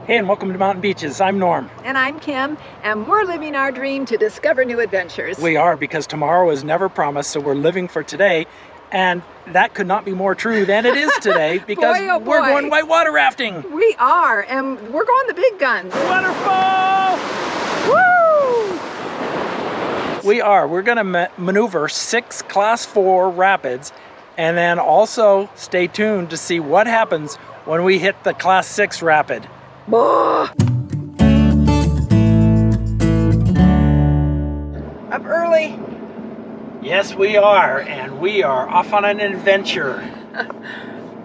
Hey, and welcome to Mountain Beaches. I'm Norm. And I'm Kim, and we're living our dream to discover new adventures. We are, because tomorrow is never promised, so we're living for today. And that could not be more true than it is today, because boy, oh we're boy. going whitewater rafting. We are, and we're going the big guns. Waterfall! Woo! We are. We're going to maneuver 6 Class 4 rapids, and then also stay tuned to see what happens when we hit the Class 6 rapid. Up early. Yes, we are, and we are off on an adventure.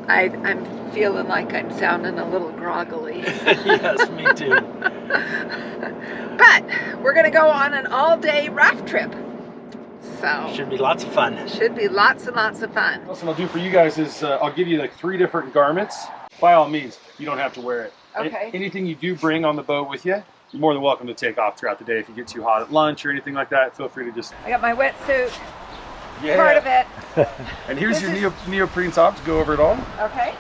I'm feeling like I'm sounding a little groggily. Yes, me too. But we're going to go on an all-day raft trip. So Should be lots of fun. should be lots and lots of fun. What I'll do for you guys is I'll give you like 3 different garments. By all means, you don't have to wear it. Okay. Anything you do bring on the boat with you, you're more than welcome to take off throughout the day. If you get too hot at lunch or anything like that, feel free to just... I got my wetsuit, Yeah. part of it. And here's This your neoprene top to go over it all. Okay,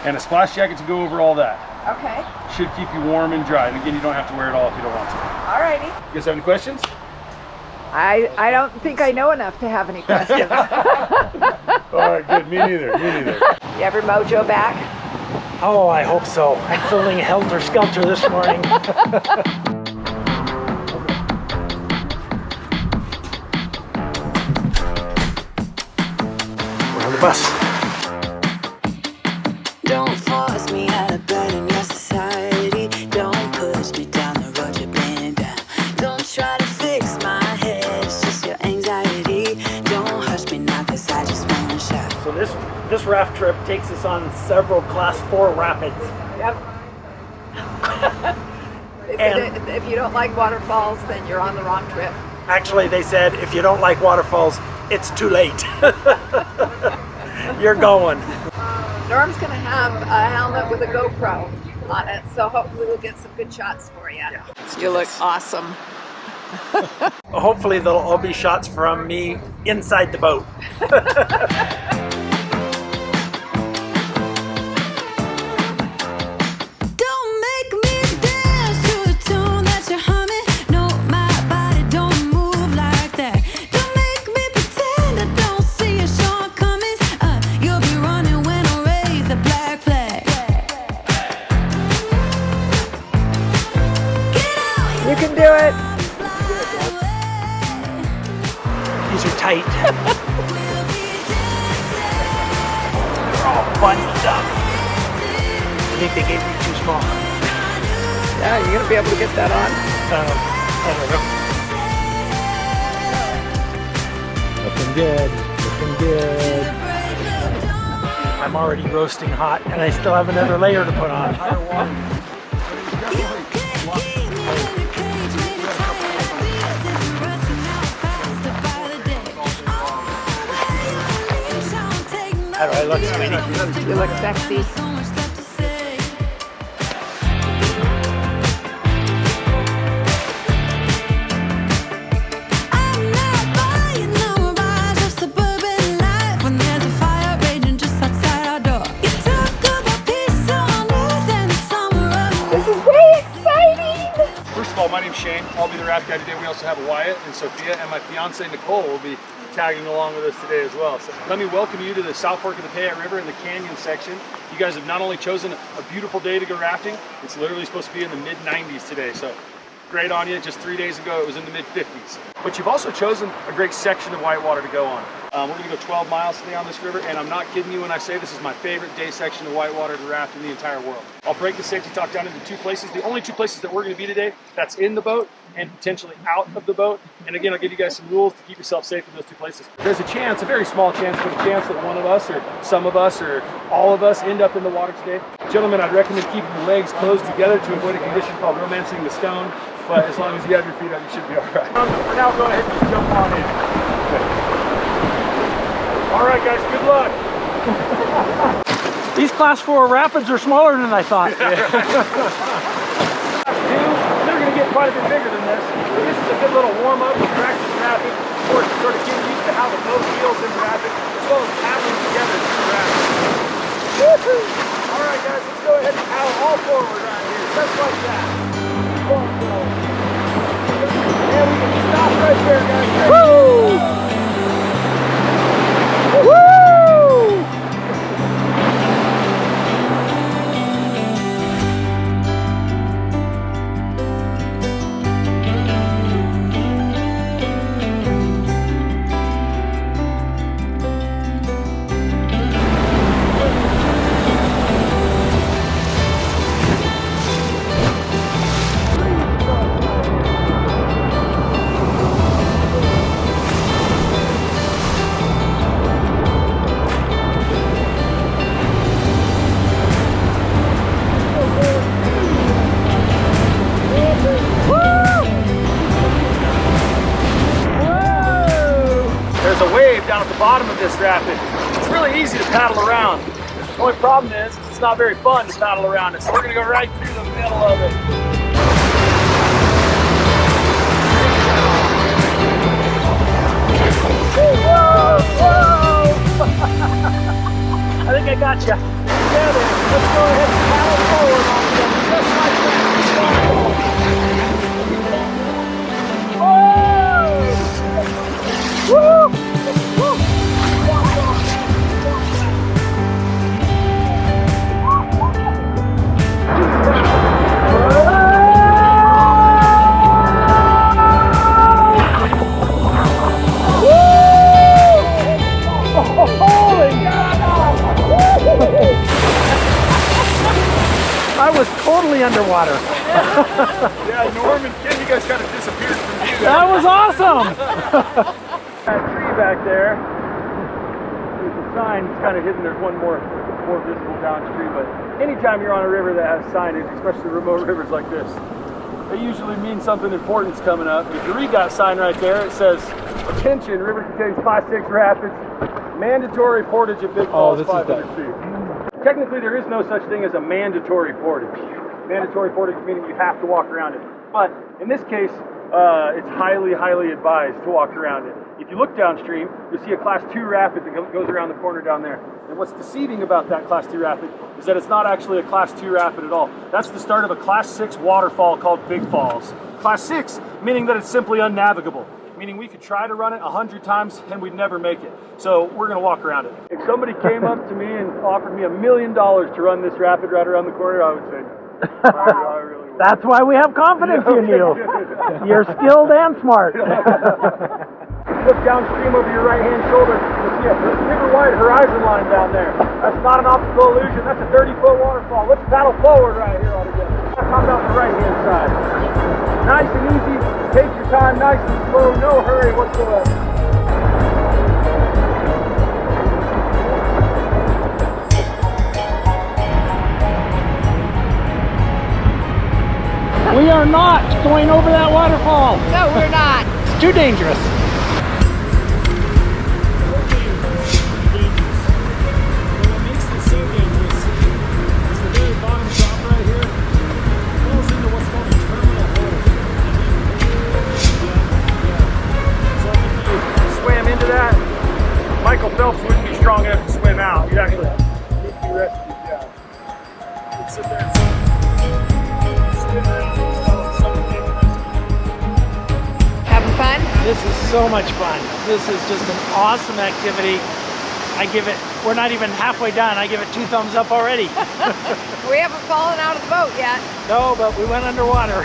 And a splash jacket to go over all that. okay. Should keep you warm and dry. And again, you don't have to wear it all if you don't want to. Alrighty. You guys have any questions? I don't think I know enough to have any questions. All right, good. Me neither. Me neither. You ever mojo back? Oh, I hope so. I'm feeling helter-skelter this morning. We're on the bus. Don't force me out of bed in your society. Don't push me down the road you're bending down. Don't try to fix my head, it's just your anxiety. Don't hush me now, cause I just wanna shout. So this raft trip takes us on several Class 4 rapids. Yep. If you don't like waterfalls, then you're on the wrong trip. Actually, they said if you don't like waterfalls, it's too late. You're going. Norm's gonna have a helmet with a GoPro on it, so hopefully we'll get some good shots for you. Yeah, You look awesome. Hopefully there'll all be shots from me inside the boat. Don't make me dance to the tune that you're humming. No, my body don't move like that. Don't make me pretend I don't see your shortcomings. You'll be running when I raise the black flag. Get out, You can do it. These are tight. They're all bunched up. I think they gave me too small. Yeah, you're gonna be able to get that on. I don't know. Looking good. Looking good. I'm already roasting hot, and I still have another layer to put on. How do I look, sweetie? You look sexy. This is way exciting! First of all, my name's Shane. I'll be the raft guy today. We also have Wyatt and Sophia, and my fiance Nicole will be tagging along with us today as well. So let me welcome you to the South Fork of the Payette River in the canyon section. You guys have not only chosen a beautiful day to go rafting, it's literally supposed to be in the mid-90s today. So great on you. Just 3 days ago, it was in the mid-50s. But you've also chosen a great section of whitewater to go on. We're going to go 12 miles today on this river, and I'm not kidding you when I say this is my favorite day section of whitewater to raft in the entire world. I'll break the safety talk down into 2 places. The only 2 places that we're going to be today, that's in the boat and potentially out of the boat. And again, I'll give you guys some rules to keep yourself safe in those 2 places. There's a chance, a very small chance, but a chance that one of us or some of us or all of us end up in the water today. Gentlemen, I'd recommend keeping your legs closed together to avoid a condition called romancing the stone. But as long as you have your feet up, you should be all right. For now, go ahead and just jump on in. Okay. All right, guys, good luck. These Class 4 rapids are smaller than I thought. They're going to get quite a bit bigger than this. This is a good little warm-up for practice rafting. Of course, sort of getting used to how the boat feels in rafting, as well as paddling together in rafting. All right, guys, let's go ahead and paddle all forward right here. here, just like that. And we can stop right there, guys. Woo! Woo! There's a wave down at the bottom of this rapid. It's really easy to paddle around. The only problem is it's not very fun to paddle around it. So we're gonna go right through the middle of it. Whoa, whoa! I think I got you. Together, let's go ahead and paddle forward on them, just like that. Whoa! Woo! I was totally underwater. Yeah, Norm and Ken, you guys kind of disappeared from view. That was awesome. That tree back there, there's a sign that's kind of hidden. There's one more visible downstream, but anytime you're on a river that has signage, especially remote rivers like this, it usually means something important's coming up. If you read that sign right there, it says, "Attention, river contains Class 6 rapids, mandatory portage of big falls 500 feet." Technically, there is no such thing as a mandatory portage. Mandatory portage meaning you have to walk around it. But in this case, it's highly, highly advised to walk around it. If you look downstream, you'll see a Class 2 rapid that goes around the corner down there. And what's deceiving about that Class 2 rapid is that it's not actually a Class 2 rapid at all. That's the start of a Class 6 waterfall called Big Falls. Class 6, meaning that it's simply unnavigable. Meaning we could try to run it 100 times and we'd never make it. So we're gonna walk around it. If somebody came up to me and offered me $1 million to run this rapid right around the corner, I would say no. I really would. That's why we have confidence in you. You're skilled and smart. Look downstream over your right-hand shoulder. You'll see a river-wide horizon line down there. That's not an optical illusion. That's a 30-foot waterfall. Let's paddle forward right here all together. Let's come down the right-hand side. Nice and easy. Take your time, nice and slow. No hurry whatsoever. We are not going over that waterfall. No, we're not. It's too dangerous. What makes this so dangerous is the very bottom drop right here falls into what's called a terminal hole. So if you swam into that, Michael Phelps wouldn't be strong enough to swim out. You'd actually need to be rescued. Yeah. You'd sit there and swim around. Having fun? This is so much fun. This is just an awesome activity. I give it, we're not even halfway done. I give it 2 thumbs up already. We haven't fallen out of the boat yet. No, but we went underwater.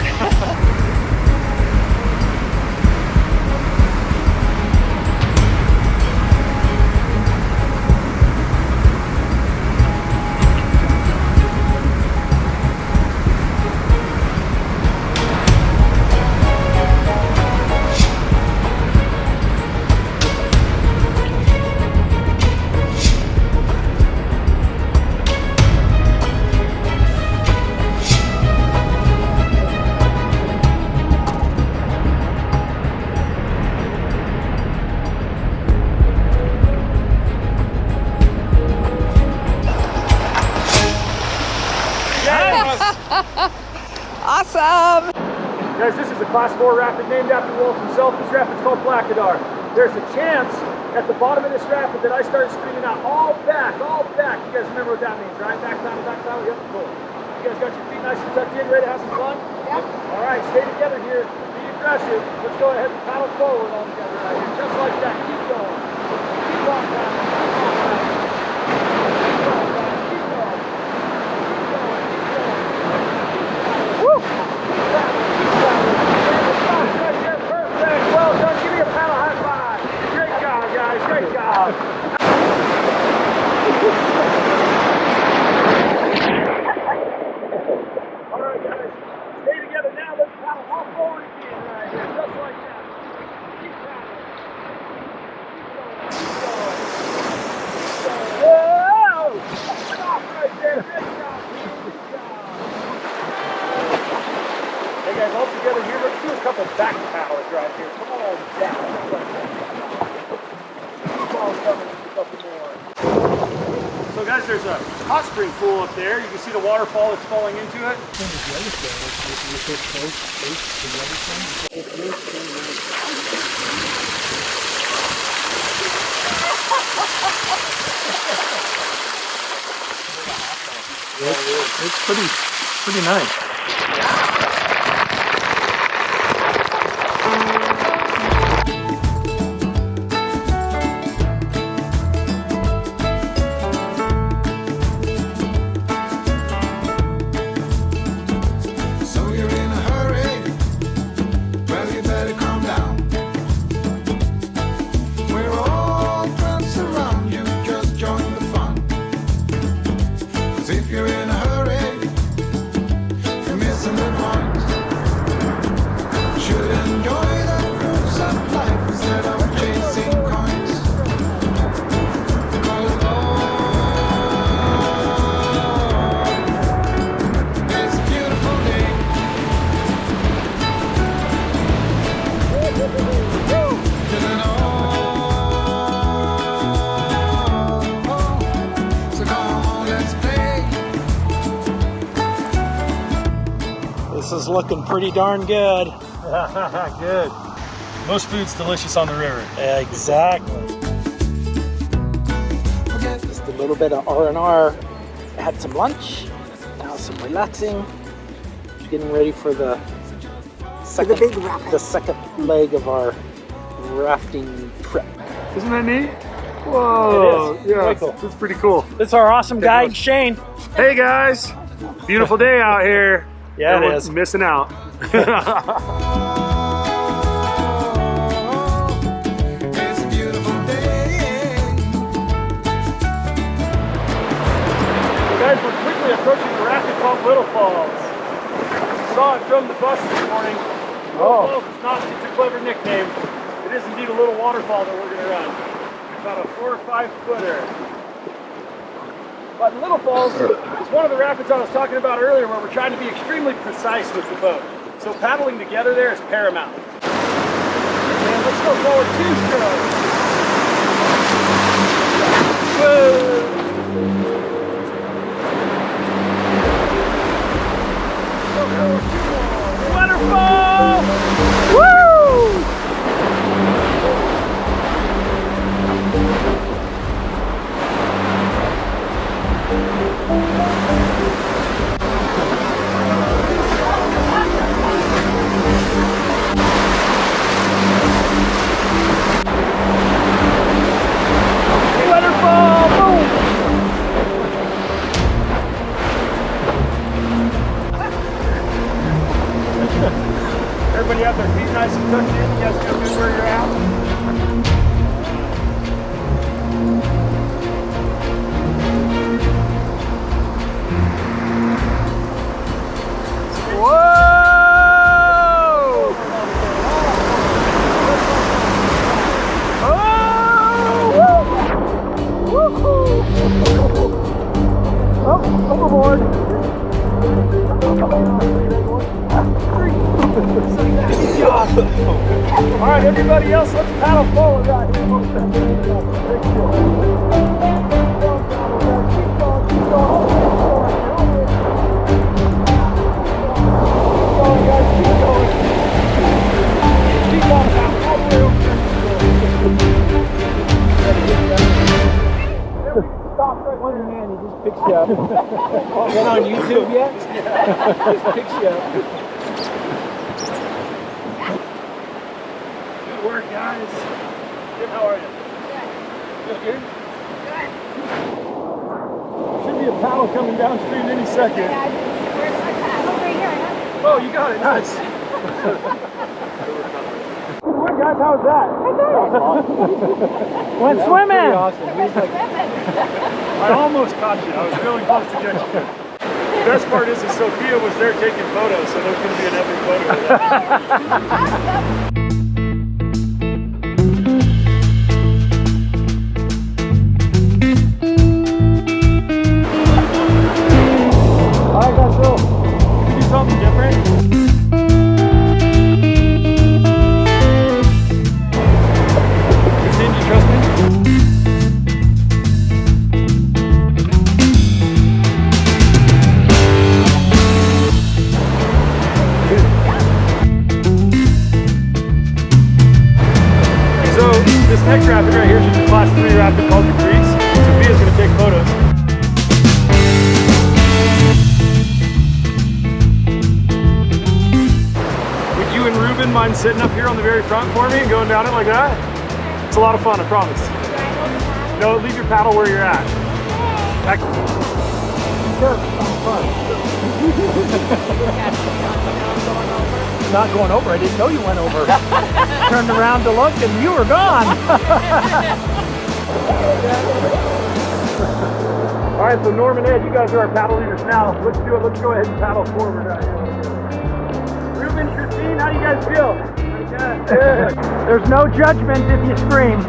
Awesome. Guys, this is a Class 4 rapid named after Walt himself. This rapid's called BLACKSTONE. There's a chance at the bottom of this rapid that I started screaming out, all back, all back. You guys remember what that means, right? Back paddle, yep, cool. You guys got your feet nice and tucked in, ready to have some fun? Yep. All right, stay together here. Be aggressive. Let's go ahead and paddle forward all together right here. Just like that. Keep going. Keep on paddling. Keep on paddling. Keep going. Keep going. Keep going. Woo! Keep paddling. Keep paddling. Right there. Perfect. Well done. Give me a paddle high five. Great job, guys. Great job. All right, guys. Stay together now. Let's paddle all forward again right here. Just like that. Keep paddling. Keep going. Keep going. Whoa! Stop right there. Great job. Good job. Hey, guys, all together here. Let's do a couple back paddles right here. Come on down. Just like that. Keep on coming. A couple more. So guys, there's a hot spring pool up there. You can see the waterfall that's falling into it. It's pretty nice. So you're in a hurry? Well, you better calm down. We're all friends around you, just join the fun. 'Cause if you're in a hurry, you're missing the point. Should enjoy the fruits of life instead of chasing coins. 'Cause it's a beautiful day. So come on, let's play. This is looking pretty darn good. Good. Most food's delicious on the river. Exactly. Just a little bit of R&R. Had some lunch. Now some relaxing. Getting ready for the second, big rapid. the second leg of our rafting trip. Isn't that neat? Whoa. It is. Yeah, Very cool. that's pretty cool. It's our awesome guide, look. Shane. Hey guys, beautiful day out here. Yeah, it Everyone's is. missing out. It's a beautiful day. Guys, we're quickly approaching the rapid called Little Falls. Saw it from the bus this morning. Little Falls is not just a clever nickname. It is indeed a little waterfall that we're going to run. About a 4 or 5 footer. But Little Falls is one of the rapids I was talking about earlier where we're trying to be extremely precise with the boat. So paddling together there is paramount. And let's go forward 2 strokes. Whoa! Waterfall! Woo! Waterfall! Boom! Everybody have their feet nice and tucked in. You guys feel good where you're at? Whoa! Oh! Woo-hoo! Oh, overboard! Good job. All right, everybody else, let's paddle forward right here. Keep going, keep going. Keep going. Keep going now, all the way over. Stop right there. One man, he just picks you up. Is that on YouTube yet? Just picks you up. Good work, guys. Jim, how are you? Good. Good? Good. Should be a paddle coming downstream any second. Yeah, where's my paddle? Over here. Oh, you got it. Nice. Good work, guys. How was that? Went swimming. I almost caught you. I was really close to catching you. The best part is that Sophia was there taking photos, so there's going to be an epic photo of that. All right, guys, so can we do something different? Christine, do you trust me? This next rapid right here is just a class 3 rapid called the Grease. Sophia's going to take photos. Would you and Ruben mind sitting up here on the very front for me and going down it like that? It's a lot of fun, I promise. No, leave your paddle where you're at. Back. Not going over. I didn't know you went over. Turned around to look and you were gone. All right, so Norm and Ed, you guys are our paddle leaders now. Let's do it. Let's go ahead and paddle forward out here. Ruben, Christine, how do you guys feel? Good. There's no judgment if you scream.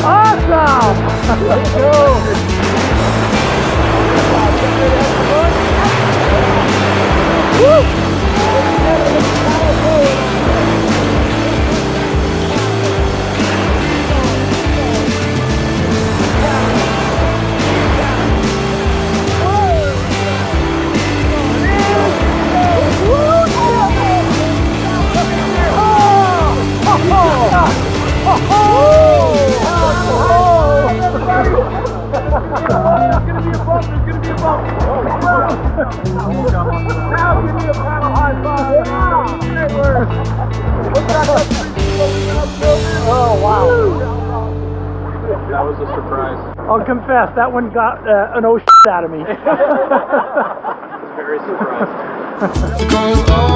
Awesome! Let's go! Woo! Oh, wow. That was a surprise. I'll confess, that one got an out of me. Very surprised. Because all